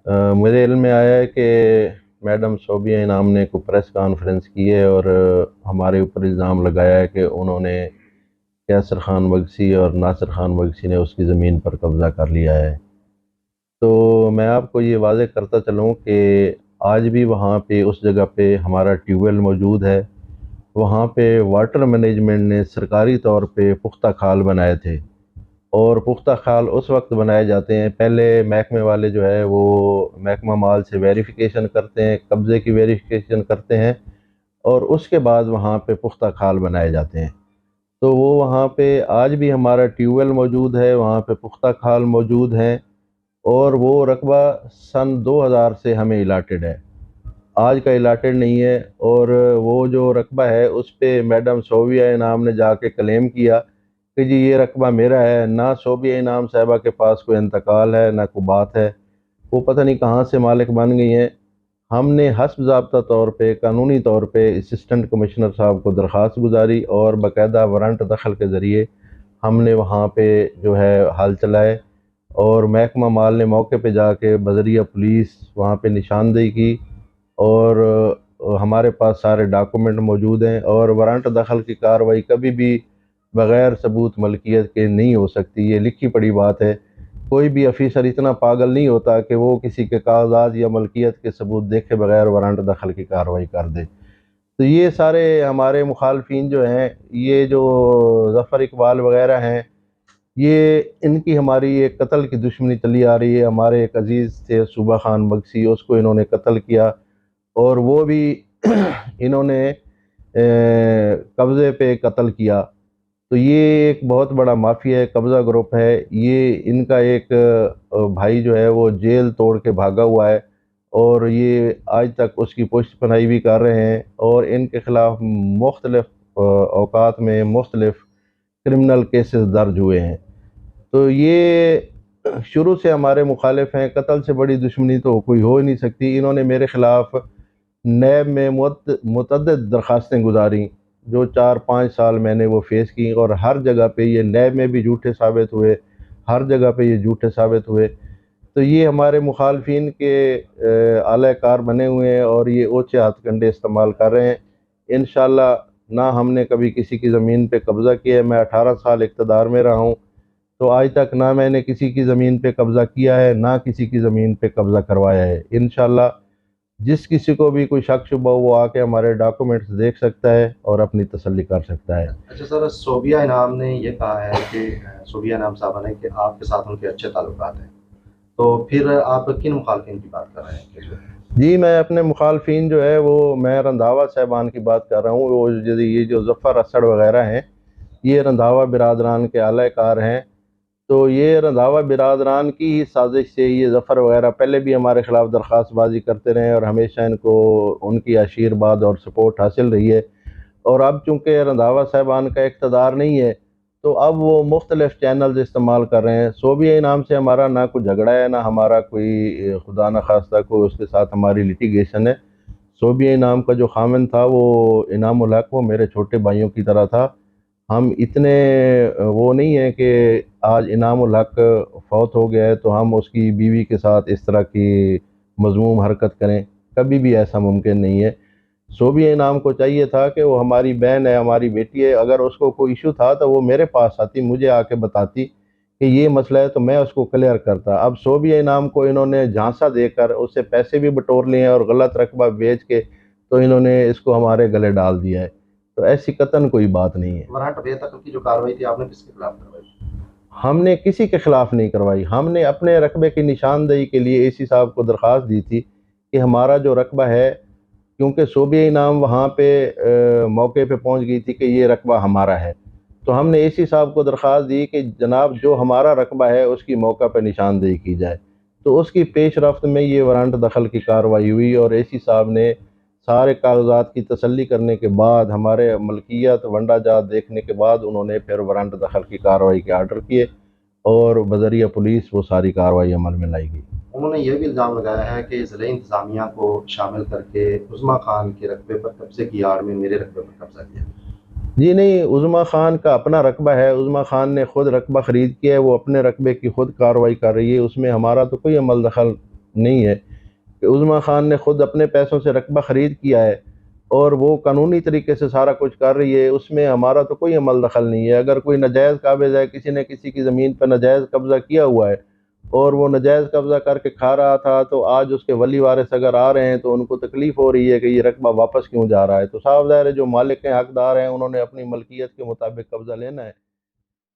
میرے علم میں آیا ہے کہ میڈم صوبیہ انعام نے کوئی پریس کانفرنس کی ہے اور ہمارے اوپر الزام لگایا ہے کہ انہوں نے یاسر خان بگسی اور ناصر خان بگسی نے اس کی زمین پر قبضہ کر لیا ہے۔ تو میں آپ کو یہ واضح کرتا چلوں کہ آج بھی وہاں پہ اس جگہ پہ ہمارا ٹیوب ویل موجود ہے۔ وہاں پہ واٹر مینجمنٹ نے سرکاری طور پہ پختہ کھال بنائے تھے، اور پختہ کھال اس وقت بنائے جاتے ہیں، پہلے محکمے والے جو ہے وہ محکمہ مال سے ویریفیکیشن کرتے ہیں، قبضے کی ویریفیکیشن کرتے ہیں، اور اس کے بعد وہاں پہ پختہ کھال بنائے جاتے ہیں۔ تو وہ وہاں پہ آج بھی ہمارا ٹیوب ویل موجود ہے، وہاں پہ پختہ کھال موجود ہیں، اور وہ رقبہ سن 2000 سے ہمیں الاٹڈ ہے، آج کا الاٹڈ نہیں ہے۔ اور وہ جو رقبہ ہے اس پہ میڈم صوبیہ انعام نے جا کے کلیم کیا کہ جی یہ رقبہ میرا ہے۔ نہ صوبیہ انعام صاحبہ کے پاس کوئی انتقال ہے، نہ کوئی بات ہے، وہ پتہ نہیں کہاں سے مالک بن گئی ہیں۔ ہم نے حسب ضابطہ طور پہ، قانونی طور پہ اسسٹنٹ کمشنر صاحب کو درخواست گزاری، اور باقاعدہ وارنٹ دخل کے ذریعے ہم نے وہاں پہ جو ہے حل چلائے، اور محکمہ مال نے موقع پہ جا کے بذریعہ پولیس وہاں پہ نشاندہی کی، اور ہمارے پاس سارے ڈاکومنٹ موجود ہیں، اور وارنٹ دخل کی کارروائی کبھی بھی بغیر ثبوت ملکیت کے نہیں ہو سکتی، یہ لکھی پڑی بات ہے۔ کوئی بھی افیسر اتنا پاگل نہیں ہوتا کہ وہ کسی کے کاغذات یا ملکیت کے ثبوت دیکھے بغیر وارنٹ دخل کی کارروائی کر دے۔ تو یہ سارے ہمارے مخالفین جو ہیں، یہ جو ظفر اقبال وغیرہ ہیں، یہ ان کی ہماری ایک قتل کی دشمنی چلی آ رہی ہے۔ ہمارے ایک عزیز تھے صوبہ خان بگسی، اس کو انہوں نے قتل کیا، اور وہ بھی انہوں نے قبضے پہ قتل کیا۔ تو یہ ایک بہت بڑا مافیا ہے، قبضہ گروپ ہے یہ۔ ان کا ایک بھائی جو ہے وہ جیل توڑ کے بھاگا ہوا ہے، اور یہ آج تک اس کی پشت پناہی بھی کر رہے ہیں، اور ان کے خلاف مختلف اوقات میں مختلف کرمنل کیسز درج ہوئے ہیں۔ تو یہ شروع سے ہمارے مخالف ہیں، قتل سے بڑی دشمنی تو کوئی ہو ہی نہیں سکتی۔ انہوں نے میرے خلاف نیب میں متعدد درخواستیں گزاریں، جو 4-5 سال میں نے وہ فیس کی، اور ہر جگہ پہ یہ نیب میں بھی جھوٹے ثابت ہوئے، ہر جگہ پہ یہ جھوٹے ثابت ہوئے۔ تو یہ ہمارے مخالفین کے اعلی کار بنے ہوئے ہیں، اور یہ اوچھے ہاتھ کنڈے استعمال کر رہے ہیں۔ انشاءاللہ نہ ہم نے کبھی کسی کی زمین پہ قبضہ کیا ہے، میں 18 سال اقتدار میں رہا ہوں، تو آج تک نہ میں نے کسی کی زمین پہ قبضہ کیا ہے، نہ کسی کی زمین پہ قبضہ کروایا ہے۔ انشاءاللہ جس کسی کو بھی کوئی شک شبہ ہو، وہ آ کے ہمارے ڈاکومنٹس دیکھ سکتا ہے اور اپنی تسلی کر سکتا ہے۔ اچھا سر، صوبیہ انعام نے یہ کہا ہے کہ صوبیہ انعام صاحبہ نے کہ آپ کے ساتھ ان کے اچھے تعلقات ہیں، تو پھر آپ کن مخالفین کی بات کر رہے ہیں؟ جی میں اپنے مخالفین جو ہے وہ میں رندھاوا صاحبان کی بات کر رہا ہوں۔ وہ یہ جو ظفر اسد وغیرہ ہیں، یہ رندھاوا برادران کے اعلی کار ہیں۔ تو یہ رندھاوا برادران کی ہی سازش سے یہ ظفر وغیرہ پہلے بھی ہمارے خلاف درخواست بازی کرتے رہے، اور ہمیشہ ان کو ان کی آشیرواد اور سپورٹ حاصل رہی ہے۔ اور اب چونکہ رندھاوا صاحبان کا اقتدار نہیں ہے، تو اب وہ مختلف چینلز استعمال کر رہے ہیں۔ صوبیہ انعام سے ہمارا نہ کوئی جھگڑا ہے، نہ ہمارا کوئی خدا نخواستہ کوئی اس کے ساتھ ہماری لیٹیگیشن ہے۔ صوبیہ انعام کا جو خامن تھا وہ انعام الحق، وہ میرے چھوٹے بھائیوں کی طرح تھا۔ ہم اتنے وہ نہیں ہیں کہ آج انعام الحق فوت ہو گیا ہے تو ہم اس کی بیوی کے ساتھ اس طرح کی مذموم حرکت کریں، کبھی بھی ایسا ممکن نہیں ہے۔ صوبیہ انعام کو چاہیے تھا کہ وہ ہماری بہن ہے، ہماری بیٹی ہے، اگر اس کو کوئی ایشو تھا تو وہ میرے پاس آتی، مجھے آ کے بتاتی کہ یہ مسئلہ ہے، تو میں اس کو کلیئر کرتا۔ اب صوبیہ انعام کو انہوں نے جھانسا دے کر اس سے پیسے بھی بٹور لیے ہیں، اور غلط رقبہ بیچ کے تو انہوں نے اس کو ہمارے گلے ڈال دیا ہے۔ تو ایسی قطعاً کوئی بات نہیں ہے۔ وارنٹ بے دخل کی جو کارروائی تھی، آپ نے کس کے خلاف کروائی؟ ہم نے کسی کے خلاف نہیں کروائی، ہم نے اپنے رقبے کی نشاندہی کے لیے اے سی صاحب کو درخواست دی تھی کہ ہمارا جو رقبہ ہے، کیونکہ صوبیہ انعام وہاں پہ موقع پہ پہنچ گئی تھی کہ یہ رقبہ ہمارا ہے، تو ہم نے اے سی صاحب کو درخواست دی کہ جناب جو ہمارا رقبہ ہے اس کی موقع پہ نشاندہی کی جائے۔ تو اس کی پیش رفت میں یہ وارنٹ دخل کی کارروائی ہوئی، اور اے سی صاحب نے سارے کاغذات کی تسلی کرنے کے بعد، ہمارے ملکیت ونڈا جات دیکھنے کے بعد، انہوں نے پھر وارنٹ دخل کی کارروائی کے آرڈر کیے، اور بذریعہ پولیس وہ ساری کارروائی عمل میں لائی گئی۔ انہوں نے یہ بھی الزام لگایا ہے کہ ضلع انتظامیہ کو شامل کر کے عظمیٰ خان کے رقبے پر قبضے کی آڑ میں میرے رقبے پر قبضہ کیا۔ جی نہیں، عظمیٰ خان کا اپنا رقبہ ہے، عظمیٰ خان نے خود رقبہ خرید کیا ہے، وہ اپنے رقبے کی خود کارروائی کر رہی ہے، اس میں ہمارا تو کوئی عمل دخل نہیں ہے کہ عظمیٰ خان نے خود اپنے پیسوں سے رقبہ خرید کیا ہے اور وہ قانونی طریقے سے سارا کچھ کر رہی ہے، اس میں ہمارا تو کوئی عمل دخل نہیں ہے۔ اگر کوئی ناجائز قابض ہے، کسی نے کسی کی زمین پر ناجائز قبضہ کیا ہوا ہے اور وہ ناجائز قبضہ کر کے کھا رہا تھا، تو آج اس کے ولی وارث اگر آ رہے ہیں تو ان کو تکلیف ہو رہی ہے کہ یہ رقبہ واپس کیوں جا رہا ہے، تو صاف ظاہر ہے جو مالک ہیں، حقدار ہیں، انہوں نے اپنی ملکیت کے مطابق قبضہ لینا ہے۔